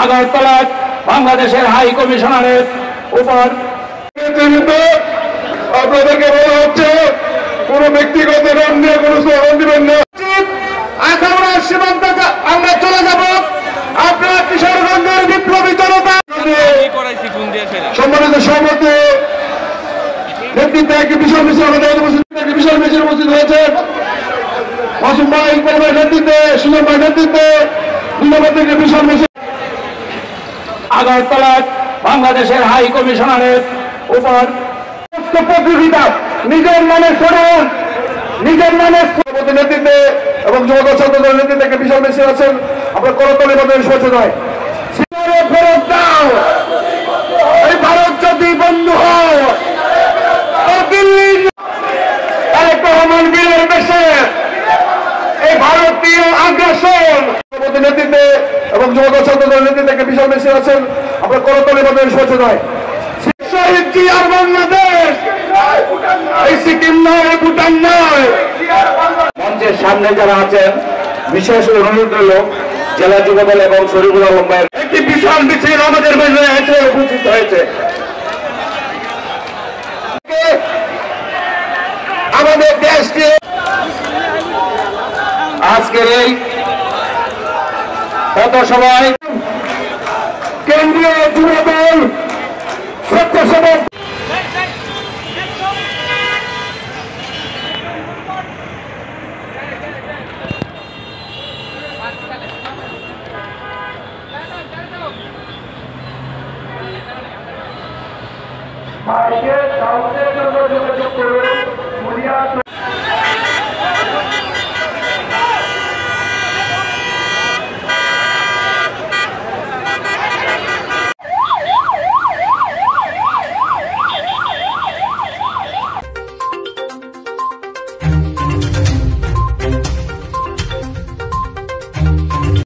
আগরতলায় বাংলাদেশের হাই কমিশনারের উপর আপনাদেরকে বলা হচ্ছে কোন ব্যক্তিগত নাম নিয়ে কোন স্লোগান দিবেন না। আখাউড়ার সীমান্ত আমরা চলে যাব। আপনারা কিশোরগঞ্জের বিপ্লবী জনতা সম্মানিত সভাপতি নেতৃত্বে একটি বিশাল মিছিল উপস্থিত হয়েছে। মাসুম ভাই ইকবাল ভাইয়ের নেতৃত্বে, সুজন ভাইয়ের নেতৃত্বে ধন্যবাদ থেকে বিশাল মিছিল আগরতলায় বাংলাদেশের হাই কমিশনারের উপর প্রতিযোগিতা নিজের নামে সরুন, নিজের নামে নেতৃত্বে এবং যুবদল ছাত্রদলের নেতৃত্বে একটি বিশাল মিছিল আছেন। আমরা করতলে মধ্যে সচেতন নয় ফেরত দাও। এই ভারত যদি বন্ধু হয় দিল্লি রহমান বীরের দেশে এই ভারতীয় আগ্রাসন নেতৃত্বে এবং যুবদল ছাত্রদলের নেতৃত্বে একটি বিশাল মিছিল আছেন। আমরা করতলে মধ্যে সচেতন নয় শহীদ জিয়ার বাংলাদেশ, এই সিকিম নয়, ভুটান নয়। মঞ্চের সামনে যারা আছেন বিশেষ অনুরোধ হল জেলা যুবদল এবং শরীফুল আলম ভাইয়ের একটি বিশাল মিছিল আমাদের মাঝে এসে উপস্থিত হয়েছে। আমাদের দেশকে আজকের এই পথসভায় কেন্দ্রীয় যুবদল স্বেচ্ছাসেবক